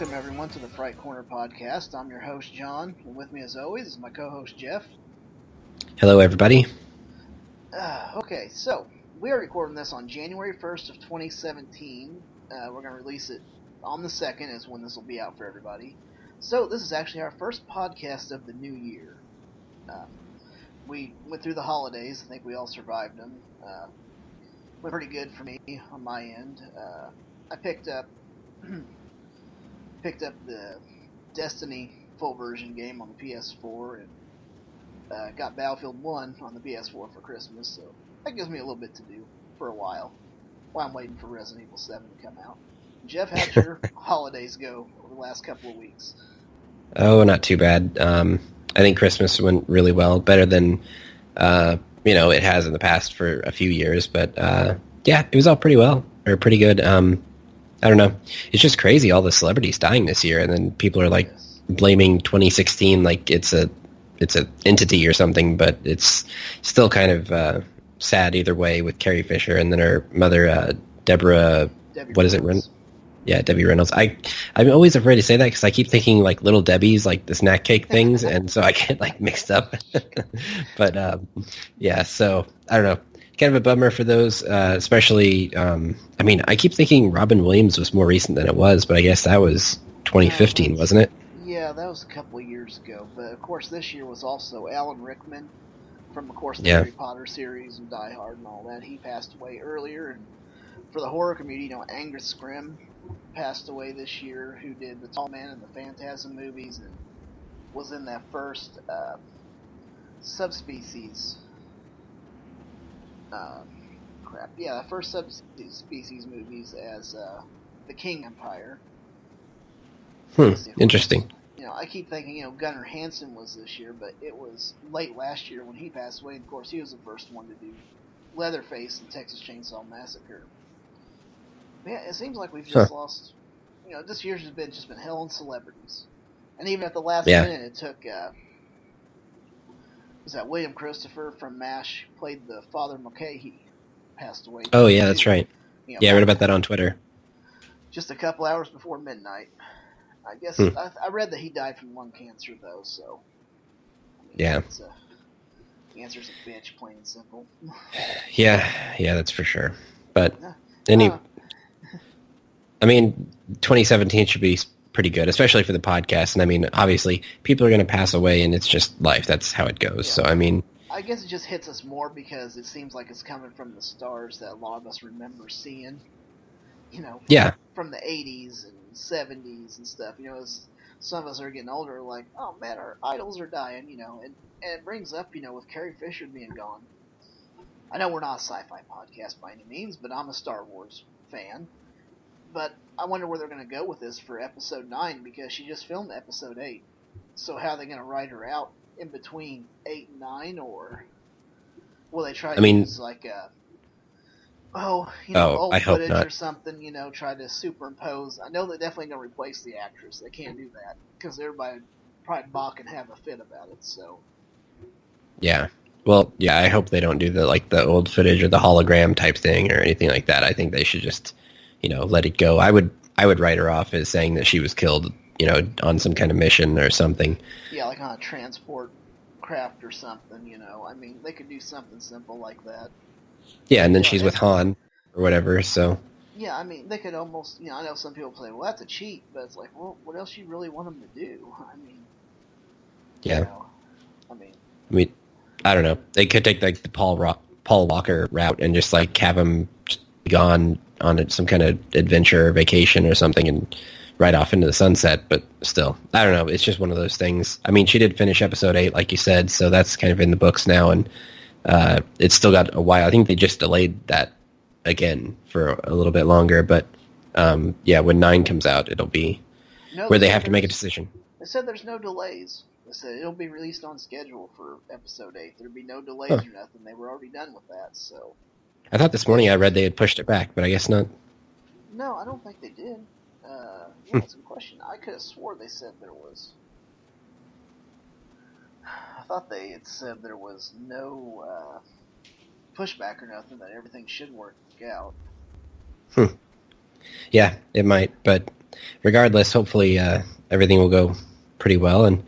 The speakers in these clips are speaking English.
welcome everyone to the Fright Corner podcast. I'm your host John, and with me as always is my co-host Jeff. Hello, everybody. Okay, so we are recording this on January 1st of 2017. We're going to release it on the 2nd is when this will be out for everybody. So this is actually our first podcast of the new year. We went through the holidays. I think we all survived them. Went pretty good for me on my end. I picked up the Destiny full version game on the PS4 and got Battlefield 1 on the PS4 for Christmas, so that gives me a little bit to do for a while I'm waiting for Resident Evil 7 to come out. Jeff, how'd your holidays go over the last couple of weeks? Oh, not too bad. I think Christmas went really well, better than it has in the past for a few years. But yeah, it was all pretty well, or pretty good. I don't know. It's just crazy, all the celebrities dying this year, and then people are like blaming 2016 like it's a entity or something, but it's still kind of sad either way with Carrie Fisher and then her mother, Deborah. What is it? Yeah, Debbie Reynolds. I'm always afraid to say that because I keep thinking like Little Debbie's, like the snack cake things, and so I get like mixed up. But yeah, so I don't know. Kind of a bummer for those, especially. I keep thinking Robin Williams was more recent than it was, but I guess that was 2015, wasn't it? Yeah, that was a couple of years ago. But of course, this year was also Alan Rickman from, of course, the Harry Potter series and Die Hard and all that. He passed away earlier. And for the horror community, Angus Scrimm passed away this year, who did The Tall Man and the Phantasm movies and was in that first subspecies. The first subspecies movies as the King Empire. Interesting. I keep thinking, Gunnar Hansen was this year, but it was late last year when he passed away. Of course, he was the first one to do Leatherface and Texas Chainsaw Massacre. But yeah, it seems like we've just lost. This year's just been hell on celebrities, and even at the last minute, it took. Was that William Christopher from MASH played the Father Mulcahy, passed away. Oh yeah, that's right. I read about that on Twitter. Just a couple hours before midnight. I guess I read that he died from lung cancer, though. So the answer's a bitch, plain and simple. yeah, that's for sure. But 2017 should be pretty good, especially for the podcast. And obviously, people are going to pass away, and it's just life. That's how it goes. So I guess it just hits us more because it seems like it's coming from the stars that a lot of us remember seeing. From the 80s and 70s and stuff. As some of us are getting older, like, oh man, our idols are dying. And it brings up, with Carrie Fisher being gone. I know we're not a sci-fi podcast by any means, but I'm a Star Wars fan. But I wonder where they're going to go with this for Episode 9, because she just filmed Episode 8. So how are they going to write her out in between 8 and 9, or will they try to use like a old footage or something, try to superimpose. I know they're definitely going to replace the actress. They can't do that because everybody probably balk and have a fit about it. So yeah. Well, yeah, I hope they don't do the old footage or the hologram type thing or anything like that. I think they should just, let it go. I would write her off as saying that she was killed, on some kind of mission or something. Yeah, like on a transport craft or something, they could do something simple like that. Yeah, and then she's with Han or whatever, so. Yeah, they could almost, I know some people say, well, that's a cheat, but it's like, well, what else you really want them to do? Yeah. I don't know. They could take the Paul Walker route and just have him gone on some kind of adventure or vacation or something and right off into the sunset, but still, I don't know. It's just one of those things. She did finish Episode 8, like you said, so that's kind of in the books now, and it's still got a while. I think they just delayed that again for a little bit longer, but when 9 comes out, it'll be where they have to make a decision. They said there's no delays. They said it'll be released on schedule for Episode 8. There'll be no delays or nothing. They were already done with that, so. I thought this morning I read they had pushed it back, but I guess not. No, I don't think they did. That's a good question. I could have swore they said there was. I thought they had said there was no pushback or nothing, that everything should work out. Yeah, it might, but regardless, hopefully everything will go pretty well. And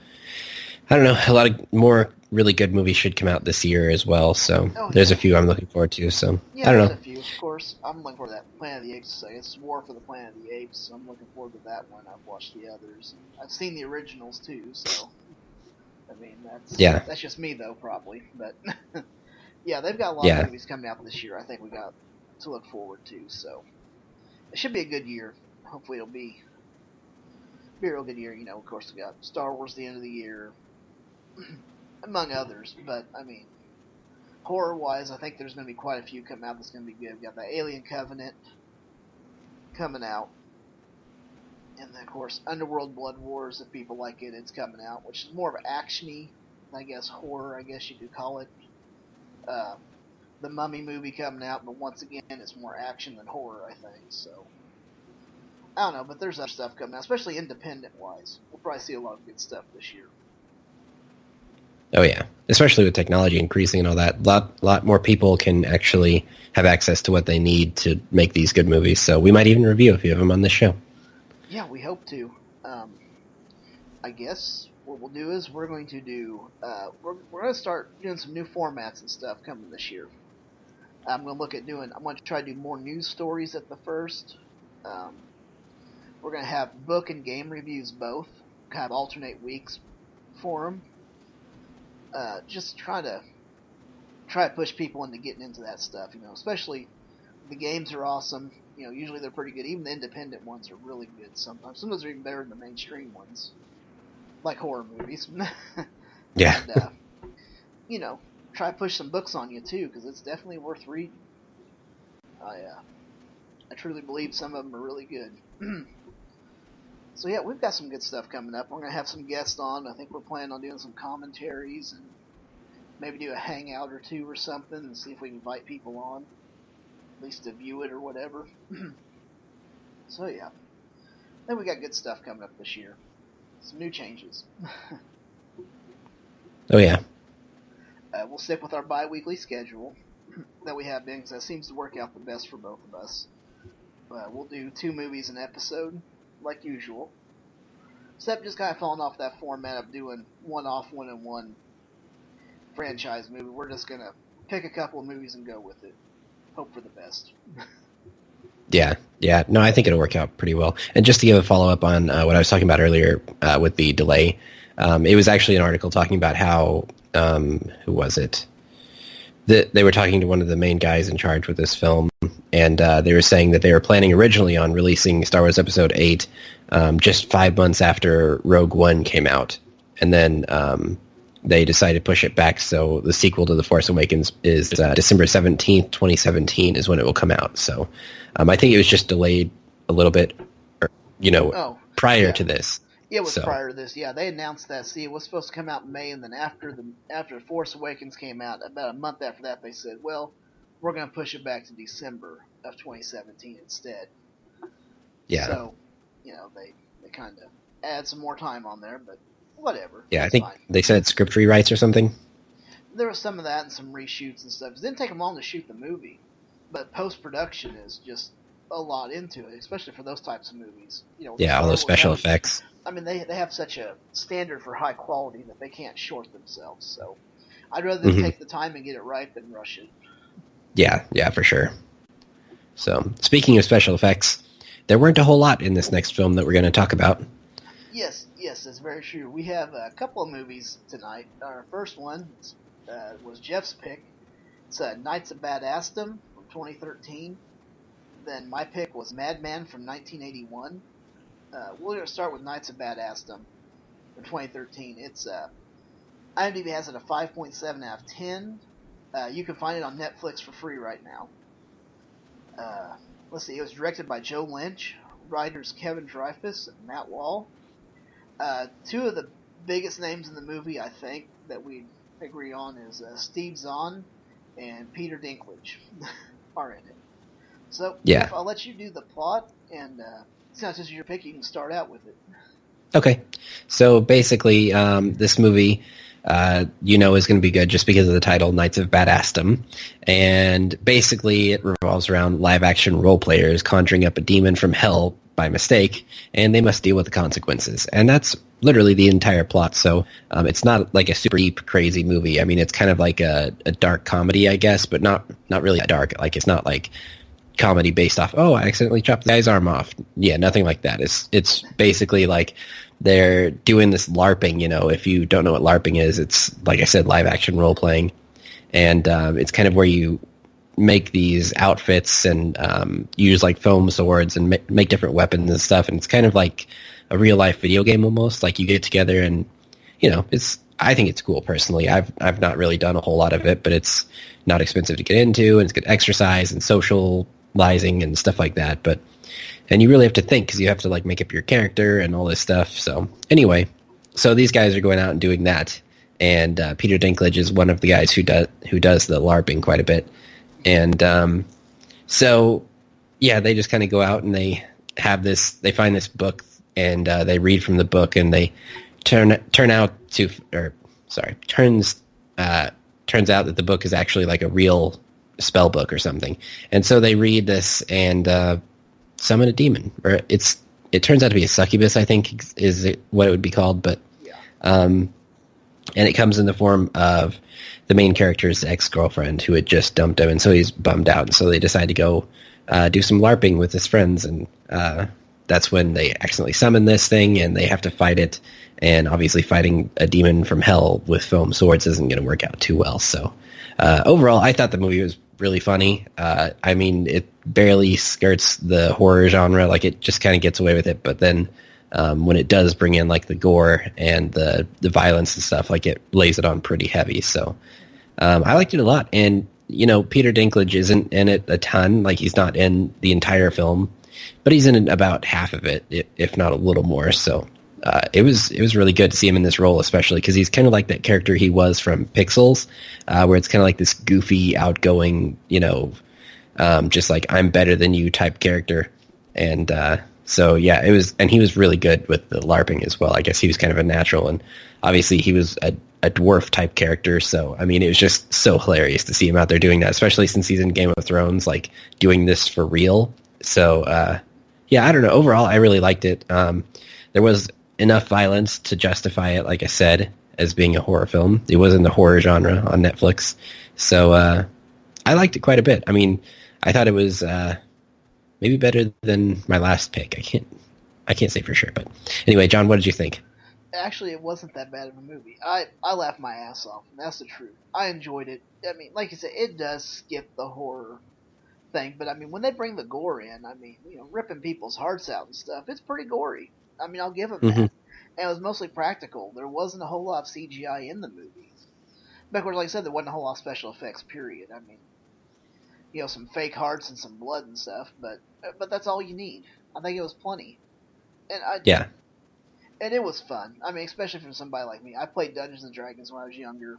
I don't know, a lot of more really good movies should come out this year as well. So there's a few I'm looking forward to. So yeah, I don't know. there's a few. Of course, I'm looking forward to that Planet of the Apes. So it's War for the Planet of the Apes. So I'm looking forward to that one. I've watched the others. I've seen the originals too. So I mean, that's just me though, probably. But yeah, they've got a lot of movies coming out this year. I think we got to look forward to. So it should be a good year. Hopefully, it'll be a real good year. You know, of course, we got Star Wars the end of the year, among others. But I mean, horror-wise, I think there's going to be quite a few coming out that's going to be good. We got the Alien Covenant coming out. And then, of course, Underworld Blood Wars, if people like it, it's coming out, which is more of an action-y, I guess, horror, I guess you could call it. The Mummy movie coming out, but once again, it's more action than horror, I think, so. I don't know, but there's other stuff coming out, especially independent-wise. We'll probably see a lot of good stuff this year. Oh, yeah. Especially with technology increasing and all that. A lot more people can actually have access to what they need to make these good movies, so we might even review a few of them on this show. Yeah, we hope to. I guess what we'll do is we're going to do we're going to start doing some new formats and stuff coming this year. I'm going to try to do more news stories at the first. We're going to have book and game reviews both, kind of alternate weeks for them. Just try to push people into getting into that stuff, you know, especially the games are awesome. You know, usually they're pretty good. Even the independent ones are really good sometimes. Sometimes they're even better than the mainstream ones, like horror movies. Yeah. And, you know, try to push some books on you, too, because it's definitely worth reading. I truly believe some of them are really good. So, yeah, we've got some good stuff coming up. We're going to have some guests on. I think we're planning on doing some commentaries and maybe do a hangout or two or something and see if we can invite people on. At least to view it or whatever. So yeah, then we got good stuff coming up this year. Some new changes. Oh yeah. We'll stick with our bi-weekly schedule that we have been, because that seems to work out the best for both of us. We'll do 2 movies an episode, like usual. Except just kind of falling off that format of doing one-off, one-in-one franchise movie. We're just going to pick a couple of movies and go with it. Hope for the best. Yeah. No, I think it'll work out pretty well. And just to give a follow-up on what I was talking about earlier with the delay, it was actually an article talking about how, who was it? They were talking to one of the main guys in charge with this film, and they were saying that they were planning originally on releasing Star Wars Episode 8 just 5 months after Rogue One came out. And then they decided to push it back, so the sequel to The Force Awakens is December 17th, 2017 is when it will come out. So I think it was just delayed a little bit, prior to this. Yeah, it was prior to this. Yeah, they announced that. See, it was supposed to come out in May, and then after The Force Awakens came out, about a month after that, they said, well, we're going to push it back to December of 2017 instead. Yeah. So, they kind of add some more time on there, but whatever. Yeah, I think they said script rewrites or something. There was some of that and some reshoots and stuff. It didn't take them long to shoot the movie, but post-production is just a lot into it, especially for those types of movies. Yeah, all those special effects. I mean, they have such a standard for high quality that they can't short themselves. So I'd rather take the time and get it right than rush it. Yeah, for sure. So speaking of special effects, there weren't a whole lot in this next film that we're going to talk about. Yes, that's very true. We have a couple of movies tonight. Our first one was Jeff's pick. It's Knights of Badassdom from 2013. Then my pick was Madman from 1981. We're going to start with Knights of Badassdom from 2013. It's IMDb has it a 5.7 out of 10. You can find it on Netflix for free right now. Let's see. It was directed by Joe Lynch. Writers Kevin Dreyfuss and Matt Wall. 2 of the biggest names in the movie, I think, that we agree on is Steve Zahn and Peter Dinklage are in it. So, Jeff, I'll let you do the plot, and since this is your pick, you can start out with it. Okay. So basically, this movie, is going to be good just because of the title, Knights of Badassdom. And basically, it revolves around live-action role players conjuring up a demon from hell by mistake, and they must deal with the consequences. And that's literally the entire plot. So it's not like a super deep, crazy movie. I mean, it's kind of like a dark comedy, I guess, but not really that dark. Like, it's not like comedy based off, oh, I accidentally chopped the guy's arm off. Yeah, nothing like that. It's basically like they're doing this LARPing. You know, if you don't know what LARPing is, it's, like I said, live action role playing. And it's kind of where you make these outfits and use like foam swords and make different weapons and stuff. And it's kind of like a real life video game almost. Like, you get together and, you know, I think it's cool personally. I've not really done a whole lot of it, but it's not expensive to get into, and it's good exercise and socializing and stuff like that. And you really have to think, because you have to like make up your character and all this stuff. So anyway, so these guys are going out and doing that. And Peter Dinklage is one of the guys who does the LARPing quite a bit. And so, yeah, they just kind of go out and they find this book, and they read from the book, and they turns out that the book is actually like a real spell book or something. And so they read this and summon a demon, or it turns out to be a succubus, I think is what it would be called. But and it comes in the form of the main character's ex-girlfriend, who had just dumped him, and so he's bummed out. And so they decide to go do some LARPing with his friends, and that's when they accidentally summon this thing, and they have to fight it. And obviously fighting a demon from hell with foam swords isn't going to work out too well. So overall, I thought the movie was really funny. I mean, it barely skirts the horror genre. Like, it just kind of gets away with it. But then when it does bring in like the gore and the violence and stuff, like, it lays it on pretty heavy. So I liked it a lot. And, you know, Peter Dinklage isn't in it a ton. Like, he's not in the entire film, but he's in about half of it, if not a little more. So it was really good to see him in this role, especially because he's kind of like that character he was from Pixels, where it's kind of like this goofy, outgoing, you know, just like I'm better than you type character. And so, yeah, and he was really good with the LARPing as well. I guess he was kind of a natural, and obviously he was a dwarf type character. So, I mean, it was just so hilarious to see him out there doing that, especially since he's in Game of Thrones, like doing this for real. So, yeah, I don't know. Overall, I really liked it. There was enough violence to justify it, like I said, as being a horror film. It was in the horror genre on Netflix. So I liked it quite a bit. I mean, I thought it was maybe better than my last pick. I can't say for sure. But anyway, John, what did you think? Actually, it wasn't that bad of a movie. I laughed my ass off, and that's the truth. I enjoyed it. I mean, like you said, it does skip the horror thing, but I mean, when they bring the gore in, I mean, you know, ripping people's hearts out and stuff, it's pretty gory. I mean, I'll give them that. And it was mostly practical. There wasn't a whole lot of CGI in the movie. But like I said, there wasn't a whole lot of special effects, period. I mean, you know, some fake hearts and some blood and stuff, but that's all you need. I think it was plenty. And yeah. And it was fun. I mean, especially from somebody like me. I played Dungeons and Dragons when I was younger.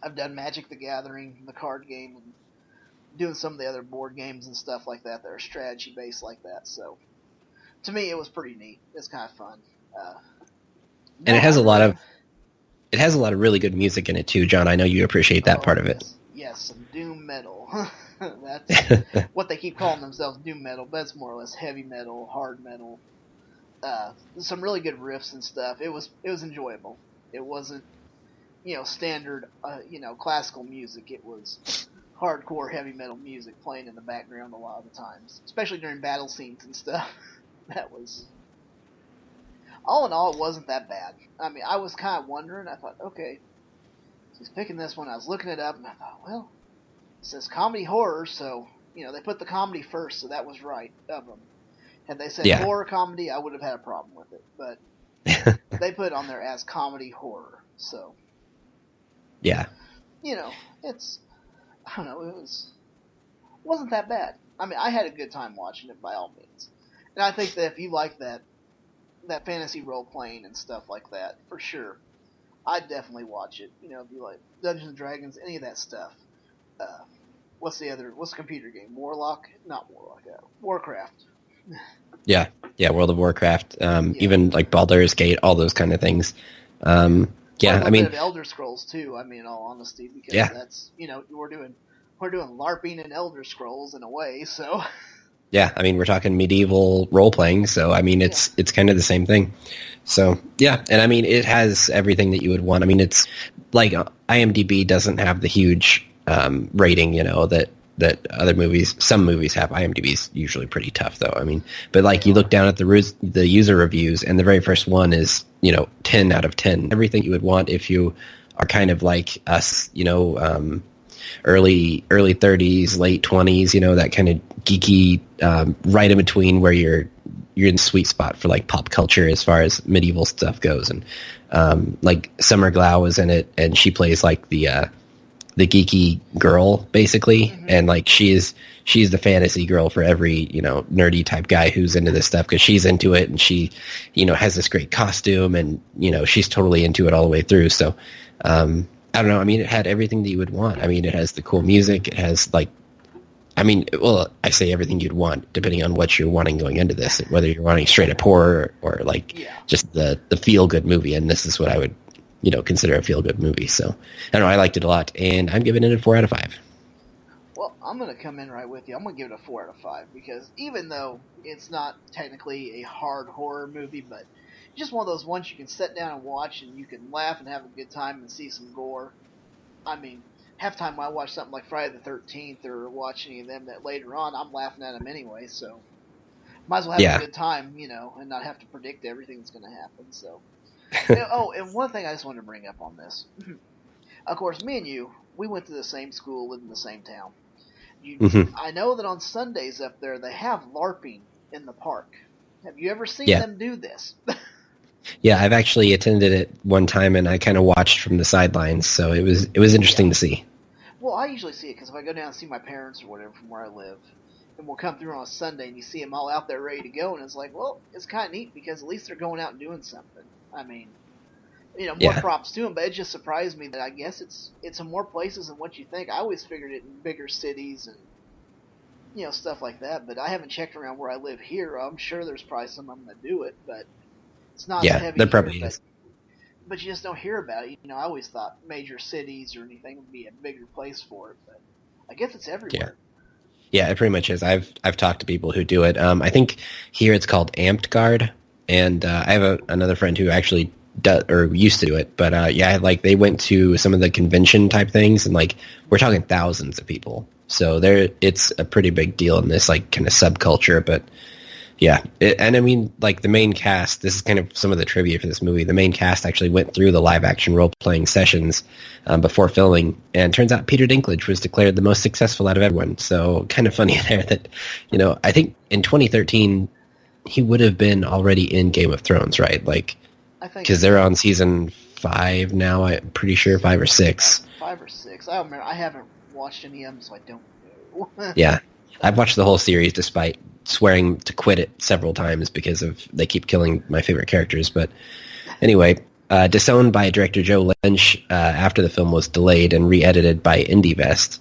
I've done Magic the Gathering, the card game, and doing some of the other board games and stuff like that are strategy based like that. So to me, it was pretty neat. It's kind of fun. And it has a lot of really good music in it too, John. I know you appreciate that part of it. Yes, some doom metal. That's what they keep calling themselves, doom metal, but it's more or less heavy metal, hard metal. Some really good riffs and stuff. It was enjoyable. It wasn't, you know, standard, you know, classical music. It was hardcore heavy metal music playing in the background a lot of the times, especially during battle scenes and stuff. That was, all in all, it wasn't that bad. I mean, I was kind of wondering. I thought, okay, he's picking this one. I was looking it up, and I thought, well, it says comedy horror, so, you know, they put the comedy first, so that was right of them. Had they said horror comedy, I would have had a problem with it, but they put it on there as comedy horror, so. Yeah. You know, I don't know, wasn't that bad. I mean, I had a good time watching it by all means. And I think that if you like that fantasy role playing and stuff like that, for sure, I'd definitely watch it. You know, if you like Dungeons and Dragons, any of that stuff. What's the computer game? Warcraft. Yeah, World of Warcraft. Even like Baldur's Gate, all those kind of things. Yeah, I mean, bit of Elder Scrolls too. I mean, in all honesty, because that's, you know, we're doing LARPing and Elder Scrolls in a way. So Yeah, I mean, we're talking medieval role playing, so I mean, Yeah. it's kind of the same thing. So yeah, and I mean, it has everything that you would want. I mean, it's like IMDb doesn't have the huge rating, that other movies, some movies have. IMDb's usually pretty tough, though. I mean, but like They you look are. down at the user reviews, and the very first one is 10 out of 10. Everything you would want if you are kind of like us, early 30s, late 20s, that kind of geeky, right in between where you're in the sweet spot for like pop culture as far as medieval stuff goes. And like Summer Glau was in it, and she plays like the geeky girl basically, Mm-hmm. and like she's the fantasy girl for every nerdy type guy who's into this stuff, because she's into it, and she has this great costume, and she's totally into it all the way through. So I don't know. I mean, it had everything that you would want. I mean, it has the cool music. It has like, I mean, well, I say everything you'd want depending on what you're wanting going into this, whether you're wanting straight up horror or like Yeah. just the feel good movie. And this is what I would, consider a feel good movie. So I don't know. I liked it a lot, and I'm giving it a 4 out of 5. Well, I'm gonna come in right with you. I'm gonna give it a 4 out of 5 because even though it's not technically a hard horror movie, but it's just one of those ones you can sit down and watch and you can laugh and have a good time and see some gore. I mean, half time when I watch something like Friday the 13th or watch any of them that later on, I'm laughing at them anyway. So might as well have a Yeah. good time, and not have to predict everything that's gonna happen. So. Oh, and one thing I just wanted to bring up on this. Of course, me and you, we went to the same school, lived in the same town. Hmm. I know that on Sundays up there they have LARPing in the park. Have you ever seen Yeah. them do this? Yeah. I've actually attended it one time, and I kind of watched from the sidelines. So it was interesting Yeah. to see. Well, I usually see it because if I go down and see my parents or whatever from where I live, and we'll come through on a Sunday and you see them all out there ready to go, and it's like, well, it's kind of neat because at least they're going out and doing something. I mean, more Yeah. props to them, but it just surprised me that I guess it's in more places than what you think. I always figured it in bigger cities and stuff like that, but I haven't checked around where I live here. I'm sure there's probably some of them that do it, but it's not as Yeah. heavy There here. probably is. But you just don't hear about it. I always thought major cities or anything would be a bigger place for it, but I guess it's Yeah. everywhere. Yeah, it pretty much is. I've talked to people who do it. I think here it's called Amped Guard, and I have another friend who actually does or used to do it. But yeah, like they went to some of the convention type things, and like we're talking thousands of people. So it's a pretty big deal in this like kind of subculture. But yeah, and I mean, like the main cast, this is kind of some of the trivia for this movie. The main cast actually went through the live action role playing sessions before filming, and turns out Peter Dinklage was declared the most successful out of everyone. So kind of funny there that, I think in 2013 he would have been already in Game of Thrones, right? Like, I think because they're on season 5 now. I'm pretty sure 5 or 6. 5 or 6. I don't remember. I haven't watched any of them, so I don't know. Yeah, I've watched the whole series despite swearing to quit it several times because of they keep killing my favorite characters. But anyway, disowned by director Joe Lynch after the film was delayed and re-edited by IndieVest.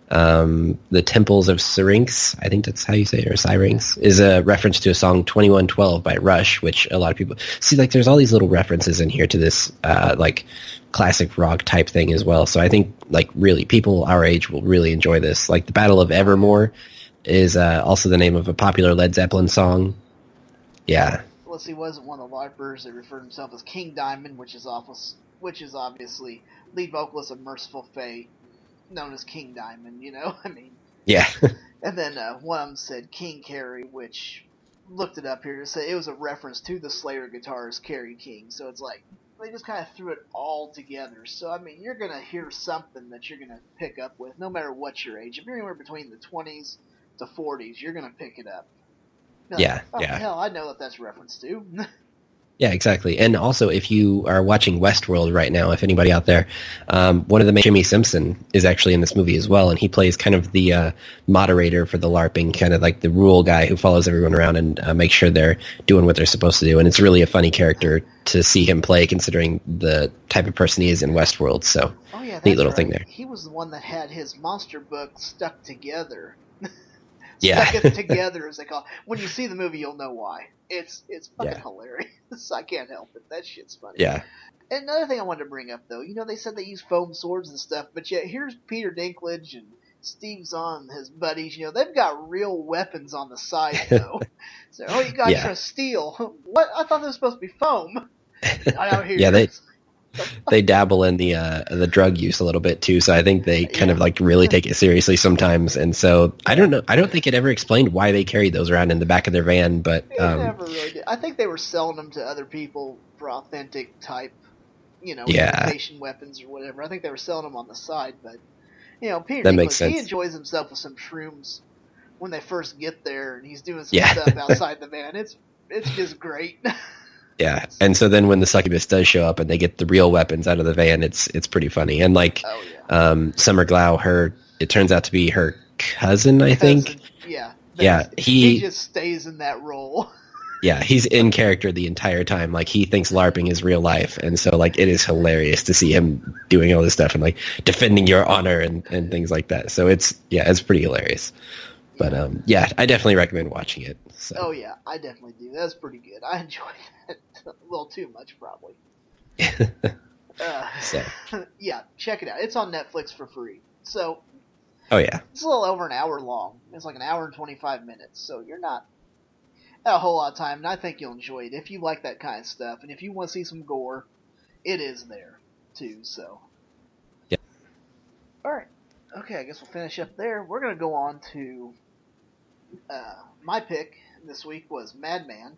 The Temples of Syrinx, I think that's how you say it, or Syrinx, is a reference to a song 2112 by Rush, which a lot of people see. Like, there's all these little references in here to this like classic rock type thing as well. So I think like really people our age will really enjoy this. Like the Battle of Evermore is also the name of a popular Led Zeppelin song. Yeah. Let's see, wasn't one of the LARPers that referred himself as King Diamond, which is obviously lead vocalist of Merciful Fate, known as King Diamond. I mean, Yeah. and then one of them said King Carey, which looked it up here to say it was a reference to the Slayer guitarist Kerry King. So it's like they just kind of threw it all together. So I mean, you're gonna hear something that you're gonna pick up with, no matter what your age. If you're anywhere between the 20s to 40s, you're gonna pick it up. Be like, Yeah. oh Yeah. hell, I know what that's reference to. Yeah, exactly. And also, if you are watching Westworld right now, if anybody out there, one of the main, Jimmy Simpson, is actually in this movie as well, and he plays kind of the moderator for the LARPing, kind of like the rule guy who follows everyone around and makes sure they're doing what they're supposed to do. And it's really a funny character to see him play, considering the type of person he is in Westworld. So, Oh yeah, neat that's little right. thing there. He was the one that had his monster book stuck together. Yeah, Stuck it together, as they call it. When you see the movie, you'll know why. It's fucking yeah, hilarious. I can't help it. That shit's funny. yeah, And another thing I wanted to bring up, though, they said they use foam swords and stuff, but yet here's Peter Dinklage and Steve Zahn, his buddies, they've got real weapons on the side, though. So, you gotta trust steel. What? I thought this was supposed to be foam. Not out here. Yeah, they dabble in the drug use a little bit too, so I think they kind of like really take it seriously sometimes. And so I don't know. I don't think it ever explained why they carried those around in the back of their van, but it never really did. I think they were selling them to other people for authentic type, imitation weapons or whatever. I think they were selling them on the side, but Peter that Dinklage, makes sense. he enjoys himself with some shrooms when they first get there, and he's doing some stuff outside the van. It's just great. Yeah, and so then when the succubus does show up and they get the real weapons out of the van, it's pretty funny. And like Summer Glau, it turns out to be her cousin, I think. Yeah. He just stays in that role. Yeah, he's in character the entire time. Like, he thinks LARPing is real life, and so like it is hilarious to see him doing all this stuff and like defending your honor and things like that. So it's pretty hilarious. But I definitely recommend watching it. So. Oh yeah, I definitely do. That's pretty good. I enjoyed it a little too much, probably. Yeah, check it out. It's on Netflix for free. So. Oh yeah. It's a little over an hour long. It's like an hour and 25 minutes. So you're not a whole lot of time, and I think you'll enjoy it if you like that kind of stuff. And if you want to see some gore, it is there too. So. Yeah. All right. Okay, I guess we'll finish up there. We're gonna go on to. My pick this week was Madman,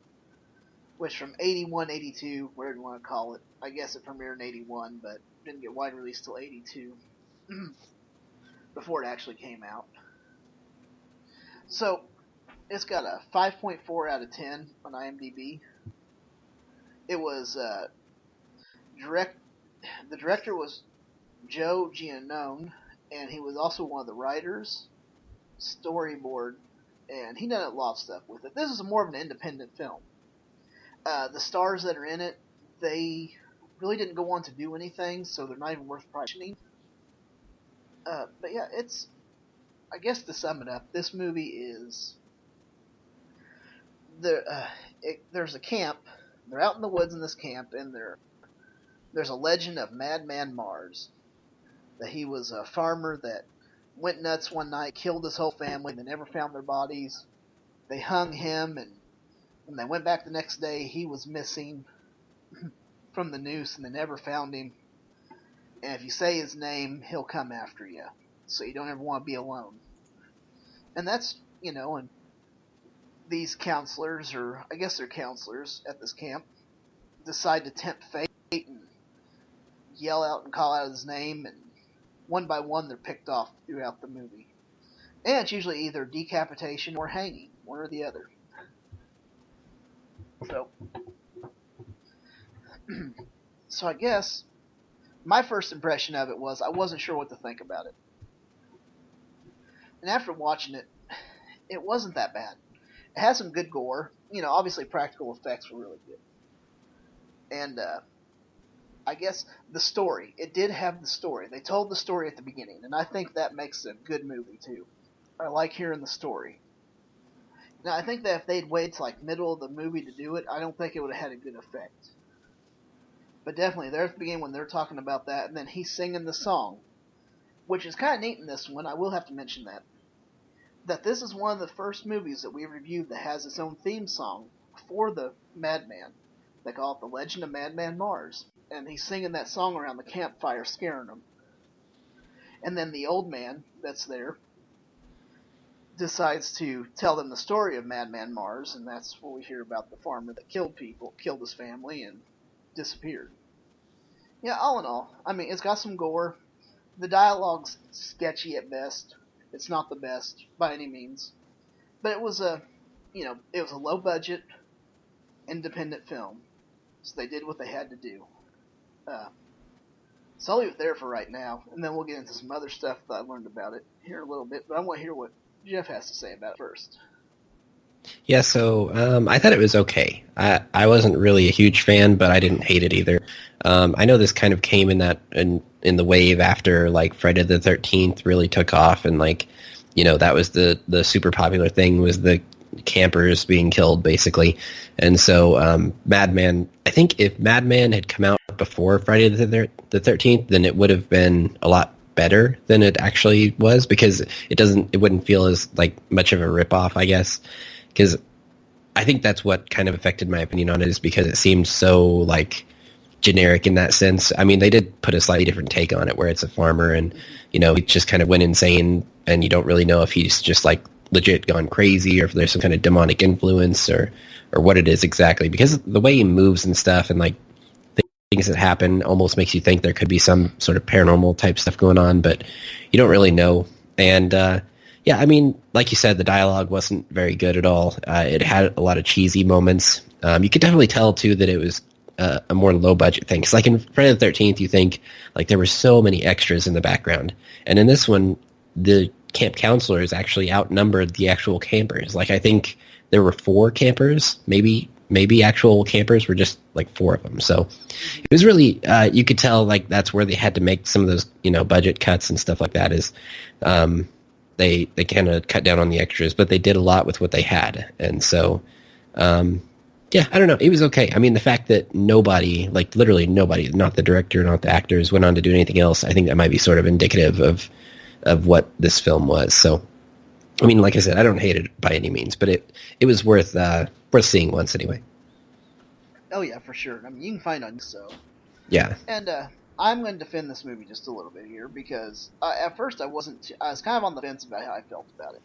which from 81, 82, whatever you want to call it. I guess it premiered in 81, but didn't get wide release till 82, before it actually came out. So, it's got a 5.4 out of 10 on IMDb. It was, the director was Joe Giannone, and he was also one of the writers, storyboard, and he done a lot of stuff with it. This is more of an independent film. The stars that are in it, they really didn't go on to do anything, so they're not even worth mentioning. But yeah, I guess to sum it up, this movie is... there's a camp. They're out in the woods in this camp, and there's a legend of Madman Mars. That he was a farmer that went nuts one night, killed his whole family, and they never found their bodies. They hung him, and when they went back the next day, he was missing from the noose, and they never found him. And if you say his name, he'll come after you. So you don't ever want to be alone. And that's, and these counselors, or I guess they're counselors at this camp, decide to tempt fate and yell out and call out his name, and one by one they're picked off throughout the movie. And it's usually either decapitation or hanging, one or the other. So I guess my first impression of it was I wasn't sure what to think about it. And after watching it, it wasn't that bad. It has some good gore. Obviously practical effects were really good. And I guess the story. It did have the story. They told the story at the beginning, and I think that makes a good movie too. I like hearing the story. Now, I think that if they'd waited to middle of the movie to do it, I don't think it would have had a good effect. But definitely, there at the beginning when they're talking about that, and then he's singing the song, which is kind of neat in this one. I will have to mention that this is one of the first movies that we reviewed that has its own theme song for the Madman. They call it The Legend of Madman Mars. And he's singing that song around the campfire, scaring them. And then the old man that's there decides to tell them the story of Madman Mars, and that's where we hear about the farmer that killed his family, and disappeared. Yeah, all in all, I mean, it's got some gore. The dialogue's sketchy at best. It's not the best by any means, but it was a low budget, independent film, so they did what they had to do. So I'll leave it there for right now, and then we'll get into some other stuff that I learned about it here in a little bit, but I want to hear what Jeff has to say about it first. Yeah, so I thought it was okay. I wasn't really a huge fan, but I didn't hate it either. I know this kind of came in the wave after Friday the 13th really took off, and that was the super popular thing, was the campers being killed basically. And so Madman, I think if Madman had come out before Friday the 13th, then it would have been a lot better than it actually was, because it wouldn't feel as like much of a ripoff, I guess, because I think that's what kind of affected my opinion on it, is because it seemed so like generic in that sense. I mean, they did put a slightly different take on it, where it's a farmer and, you know, he just kind of went insane, and you don't really know if he's just like legit gone crazy or if there's some kind of demonic influence or what it is exactly, because the way he moves and stuff and like things that happen almost makes you think there could be some sort of paranormal type stuff going on, but you don't really know. And yeah, I mean, like you said, the dialogue wasn't very good at all. It had a lot of cheesy moments. You could definitely tell too that it was a more low budget thing. Because like in Friday the 13th, you think like there were so many extras in the background, and in this one, the camp counselors actually outnumbered the actual campers. Like I think there were 4 campers, maybe actual campers were just like 4 of them. So it was really, you could tell like that's where they had to make some of those, you know, budget cuts and stuff like that, is they kind of cut down on the extras, but they did a lot with what they had. And so, yeah, I don't know. It was okay. I mean, the fact that nobody, like literally nobody, not the director, not the actors, went on to do anything else, I think that might be sort of indicative of what this film was. So, I mean, like I said, I don't hate it by any means, but it was worth seeing once anyway. Oh yeah, for sure. I mean, you can find it on so. Yeah. And I'm going to defend this movie just a little bit here, because at first I was kind of on the fence about how I felt about it.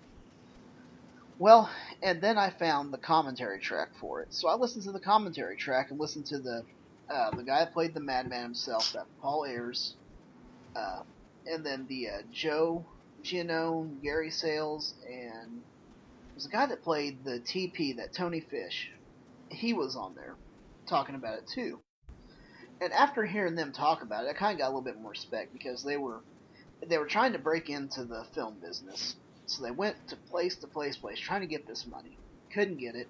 Well, and then I found the commentary track for it. So I listened to the commentary track and listened to the guy that played the Madman himself, that Paul Ayers, and then the Joe Giannone, Gary Sales, and there's a guy that played the TP, that Tony Fish. He was on there talking about it too. And after hearing them talk about it, I kind of got a little bit more respect, because they were trying to break into the film business. So they went to place, trying to get this money. Couldn't get it.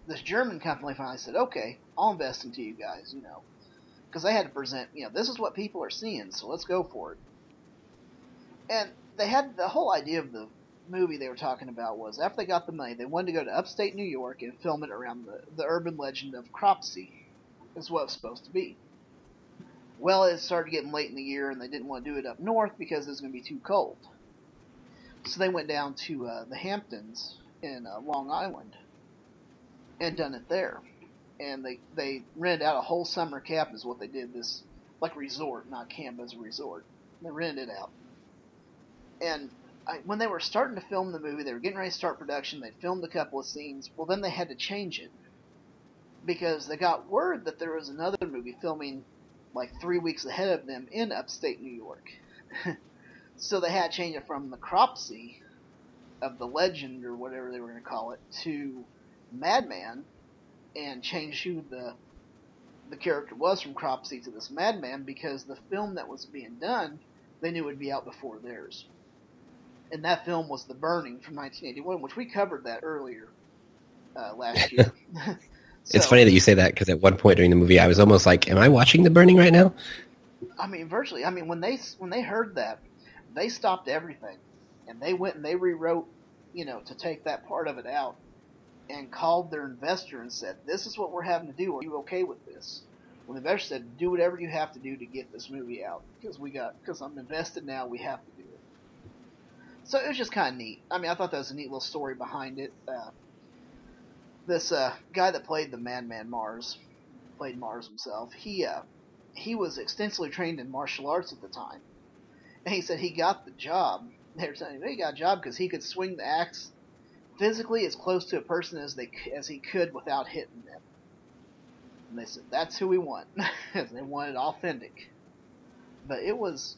This German company finally said, okay, I'll invest into you guys, you know. Because they had to present, you know, this is what people are seeing, so let's go for it. And they had the whole idea of the movie they were talking about was, after they got the money, they wanted to go to upstate New York and film it around the urban legend of Cropsey, is what it was supposed to be. Well, it started getting late in the year, and they didn't want to do it up north because it was going to be too cold. So they went down to the Hamptons in Long Island and done it there. And they rented out a whole summer camp, is what they did, this like resort, not camp as a resort. They rented it out. And when they were starting to film the movie, they were getting ready to start production, they filmed a couple of scenes. Well, then they had to change it, because they got word that there was another movie filming like 3 weeks ahead of them in upstate New York. So they had to change it from the Cropsey of the legend, or whatever they were going to call it, to Madman, and change who the character was from Cropsey to this Madman, because the film that was being done, they knew would be out before theirs. And that film was The Burning from 1981, which we covered that earlier last year. So, it's funny that you say that, because at one point during the movie, I was almost like, am I watching The Burning right now? I mean, virtually. I mean, when they heard that, they stopped everything, and they went and they rewrote, you know, to take that part of it out, and called their investor and said, this is what we're having to do. Are you okay with this? Well, the investor said, do whatever you have to do to get this movie out, because I'm invested now, we have to do it. So it was just kind of neat. I mean, I thought that was a neat little story behind it. This guy that played the Madman Mars, played Mars himself, he was extensively trained in martial arts at the time. And he said he got the job. They were telling him he got a job because he could swing the axe physically as close to a person as he could without hitting them. And they said, that's who we want. They wanted authentic. But it was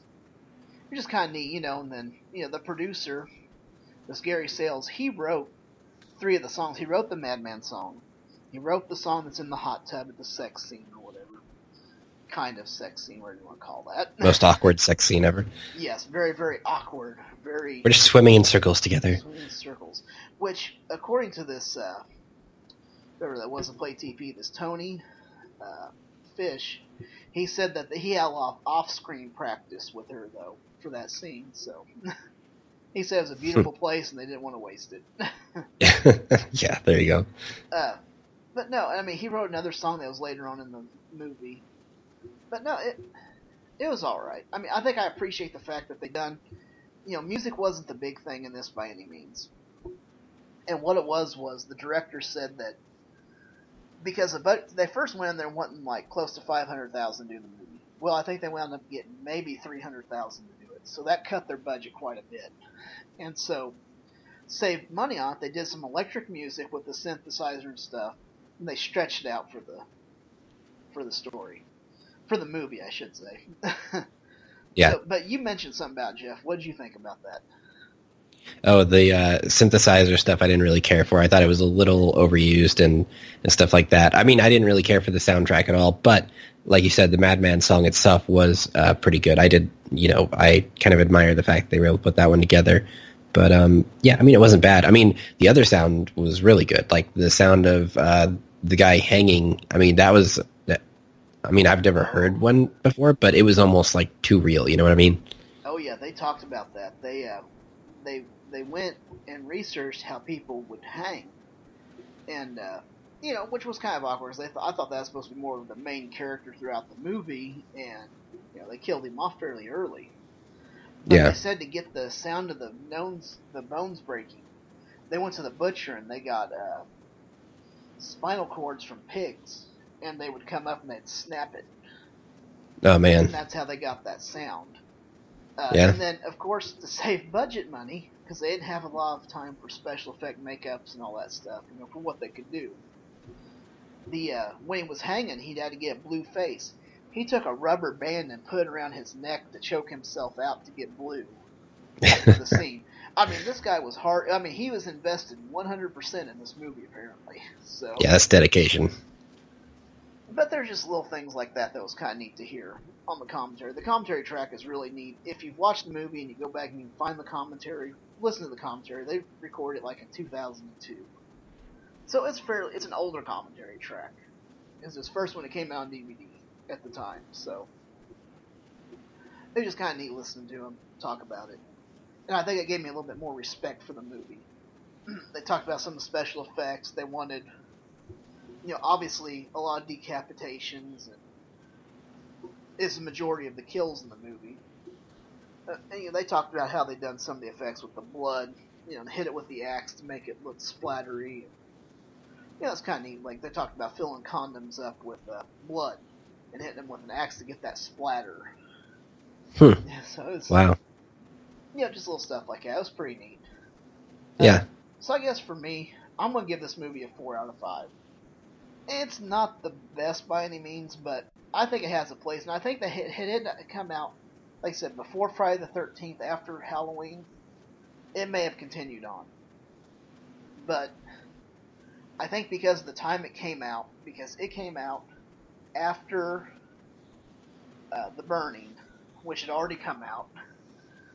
just kind of neat, you know. And then, you know, the producer, this Gary Sales, he wrote 3 of the songs. He wrote the Madman song. He wrote the song that's in the hot tub at the sex scene, or whatever. Kind of sex scene, whatever you want to call that. Most awkward sex scene ever. Yes, very, very awkward. We're just swimming in circles together. Swimming in circles. Which, according to this, whoever that was that played TP, this Tony Fish, he said that he had a lot of off-screen practice with her, though, for that scene. So he said it was a beautiful place, and they didn't want to waste it. Yeah, there you go. But no, I mean, he wrote another song that was later on in the movie. But no, It was all right. I mean, I think I appreciate the fact that they done. Music wasn't the big thing in this by any means. And what it was the director said that because they first went in there wanting like close to 500,000 to do the movie. Well, I think they wound up getting maybe 300,000 to do it, so that cut their budget quite a bit. And so saved money on it. They did some electric music with the synthesizer and stuff, and they stretched it out for the story, for the movie, I should say. Yeah. So, but you mentioned something about Jeff. What did you think about that? Oh, the synthesizer stuff I didn't really care for. I thought it was a little overused and stuff like that. I mean, I didn't really care for the soundtrack at all, but like you said, the Madman song itself was pretty good. I did, I kind of admire the fact they were able to put that one together. But yeah, I mean, it wasn't bad. I mean, the other sound was really good. Like the sound of the guy hanging. I mean, I mean, I've never heard one before, but it was almost like too real. You know what I mean? Oh yeah, they talked about that. They went and researched how people would hang, and which was kind of awkward. I thought that was supposed to be more of the main character throughout the movie, and they killed him off fairly early. But Yeah. they said to get the sound of the bones breaking, they went to the butcher and they got spinal cords from pigs, and they would come up and they'd snap it. Oh man. And that's how they got that sound. Yeah. And then, of course, to save budget money, because they didn't have a lot of time for special effect makeups and all that stuff, for what they could do. When he was hanging, he'd had to get a blue face. He took a rubber band and put it around his neck to choke himself out to get blue for the scene. I mean, this guy was hard. I mean, he was invested 100% in this movie, apparently. So yeah, that's dedication. But there's just little things like that was kind of neat to hear on the commentary. The commentary track is really neat. If you've watched the movie and you go back and you find the commentary, listen to the commentary. They recorded it like in 2002. So it's an older commentary track. It's his first one. It came out on DVD at the time. So it was just kind of neat listening to him talk about it. And I think it gave me a little bit more respect for the movie. They talked about some of the special effects. They wanted, obviously a lot of decapitations and is the majority of the kills in the movie. And they talked about how they done some of the effects with the blood, hit it with the axe to make it look splattery. It's kind of neat. Like they talked about filling condoms up with blood and hitting them with an axe to get that splatter. Hmm. Yeah, so it's, wow. Just little stuff like that. It was pretty neat. Yeah. So I guess for me, I'm gonna give this movie a 4 out of 5. It's not the best by any means, but I think it has a place, and I think that it had come out, like I said, before Friday the 13th, after Halloween. It may have continued on, but I think because of the time it came out, because it came out after The Burning, which had already come out,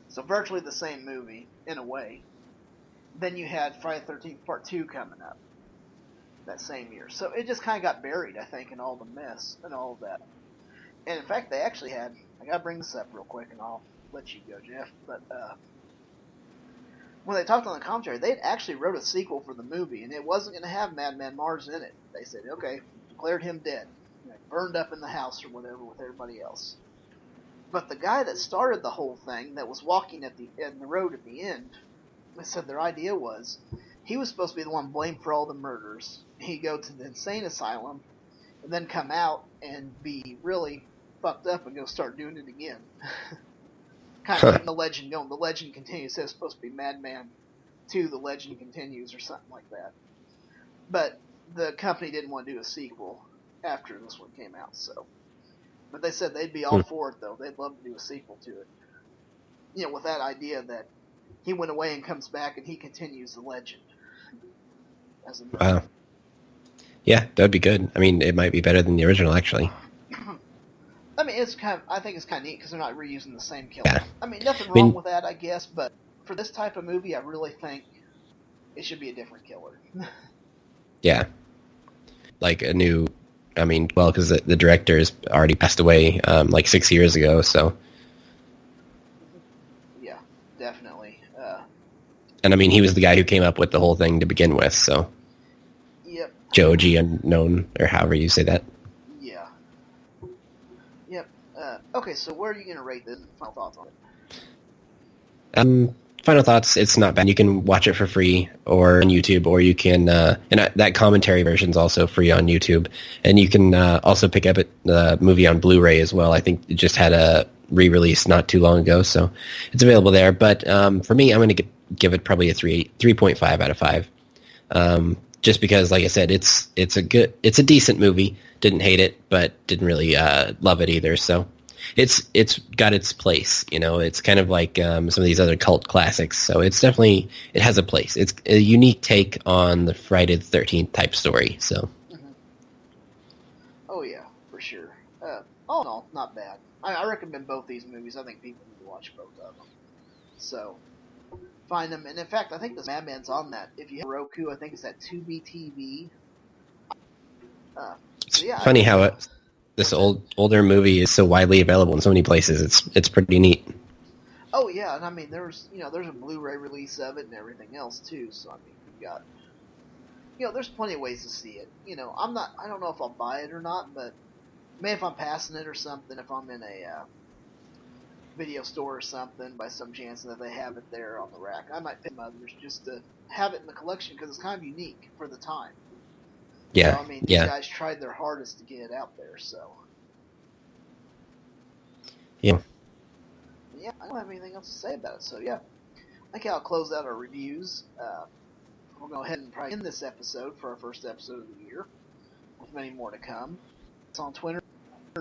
so virtually the same movie in a way. Then you had Friday the 13th Part 2 coming up that same year. So it just kind of got buried, I think, in all the mess and all of that. And in fact, they actually had, I gotta bring this up real quick and I'll let you go, Jeff, but when they talked on the commentary, they actually wrote a sequel for the movie, and it wasn't going to have Madman Mars in it. They said, okay, declared him dead, burned up in the house or whatever with everybody else. But the guy that started the whole thing, that was walking in the road at the end, they said their idea was he was supposed to be the one blamed for all the murders. He'd go to the insane asylum and then come out and be really fucked up and go start doing it again. Kind of keeping the legend going. The legend continues. It's supposed to be Madman 2, The Legend Continues, or something like that. But the company didn't want to do a sequel after this one came out, so. But they said they'd be all for it, though. They'd love to do a sequel to it. With that idea that he went away and comes back and he continues the legend. Wow. Yeah, that'd be good. I mean, it might be better than the original, actually. I mean, I think it's kind of neat because they're not reusing the same killer. Yeah. I mean, nothing wrong with that, I guess, but for this type of movie, I really think it should be a different killer. Yeah. Like a new, I mean, well, because the director's already passed away like 6 years ago, so. Yeah, definitely. And I mean, he was the guy who came up with the whole thing to begin with, so. Yep. Joji Unknown, or however you say that. Yeah. Yep. Okay, so where are you gonna rate this? Final thoughts on it? Final thoughts. It's not bad. You can watch it for free or on YouTube, or you can, that commentary version is also free on YouTube. And you can also pick up the movie on Blu-ray as well. I think it just had a re-release not too long ago, so it's available there. But for me, I'm going to give it probably a 3.5 out of 5. Just because, like I said, it's a decent movie. Didn't hate it, but didn't really love it either. So it's got its place. It's kind of like some of these other cult classics. So it has a place. It's a unique take on the Friday the 13th type story. So. Mm-hmm. Oh yeah, for sure. All in all, not bad. I recommend both these movies. I think people need to watch both of them. So find them, and in fact, I think the Madman's on that. If you have Roku, I think it's at Tubi TV. It's funny how this older movie is so widely available in so many places. It's pretty neat. Oh yeah, and I mean there's a Blu-ray release of it and everything else too. So I mean you've got there's plenty of ways to see it. I don't know if I'll buy it or not, but maybe if I'm passing it or something, if I'm in a video store or something, by some chance that they have it there on the rack, I might pick others just to have it in the collection because it's kind of unique for the time. Yeah, I mean, these guys tried their hardest to get it out there, so. Yeah. Yeah, I don't have anything else to say about it, so yeah. I think I'll close out our reviews. We'll go ahead and probably end this episode for our first episode of the year, with many more to come. It's on Twitter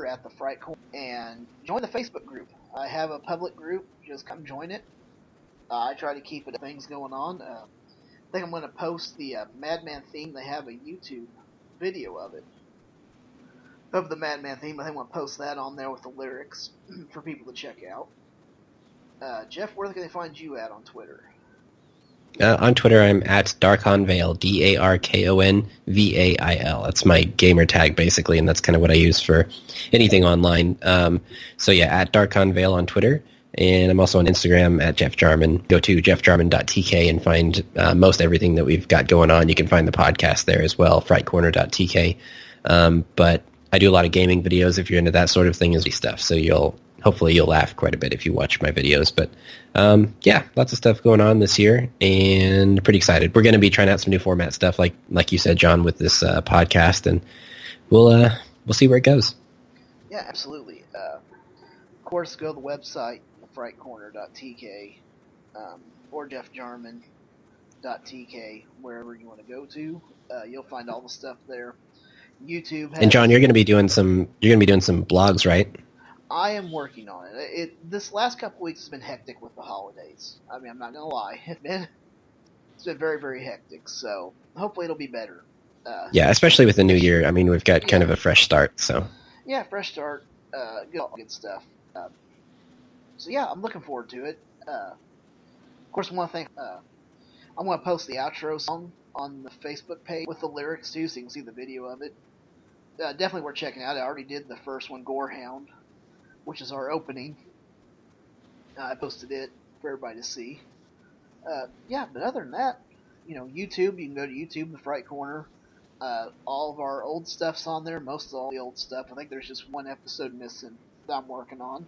at the Fright Corner, and join the Facebook group. I have a public group, just come join it. I try to keep it things going on. I think I'm going to post the Madman theme. They have a YouTube video of it, of the Madman theme. I think I'm going to post that on there with the lyrics for people to check out. Jeff, where can they find you at on Twitter? On Twitter, I'm at Darkonvail, DARKONVAIL. That's my gamer tag, basically, and that's kind of what I use for anything online. So yeah, at Darkonvail on Twitter. And I'm also on Instagram at Jeff Jarman. Go to jeffjarman.tk and find most everything that we've got going on. You can find the podcast there as well, frightcorner.tk. But I do a lot of gaming videos if you're into that sort of thing as stuff. So hopefully you'll laugh quite a bit if you watch my videos. But yeah, lots of stuff going on this year and pretty excited. We're going to be trying out some new format stuff like you said, John, with this podcast, and we'll see where it goes. Yeah, absolutely. Of course, go to the website, frightcorner.tk, or jeffjarman.tk, wherever you want to go to. You'll find all the stuff there. YouTube has, and John, you're going to be doing some blogs, right? I am working on it. This last couple weeks has been hectic with the holidays. I mean, I'm not gonna lie, it's been very, very hectic. So hopefully it'll be better. Yeah, especially with the new year. I mean, we've got kind of a fresh start. So yeah, fresh start, good stuff. So yeah, I'm looking forward to it. Of course, I want to thank. I'm going to post the outro song on the Facebook page with the lyrics too, so you can see the video of it. Definitely worth checking out. I already did the first one, Gorehound, which is our opening. I posted it for everybody to see. Yeah, but other than that, YouTube. You can go to YouTube, the Fright Corner. All of our old stuff's on there. Most of all the old stuff. I think there's just one episode missing that I'm working on.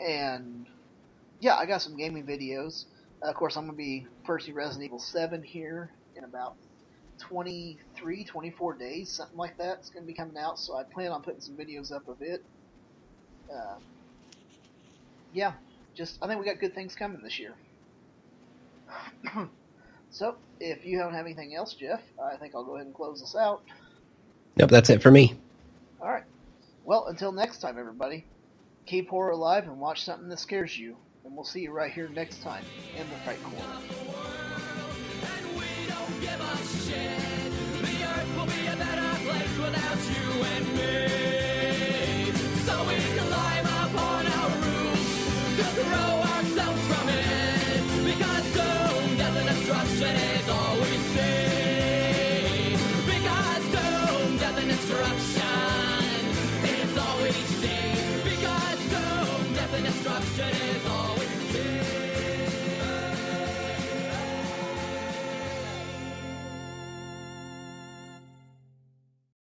And yeah, I got some gaming videos. Of course, I'm going to be purchasing Resident Evil 7 here in about 24 days, something like that. It's going to be coming out, so I plan on putting some videos up of it. Yeah, I think we got good things coming this year. So, if you don't have anything else, Jeff, I think I'll go ahead and close this out. Nope, that's it for me. Alright. Well, until next time, everybody, keep horror alive and watch something that scares you. And we'll see you right here next time in the Fright Corner. Destruction is all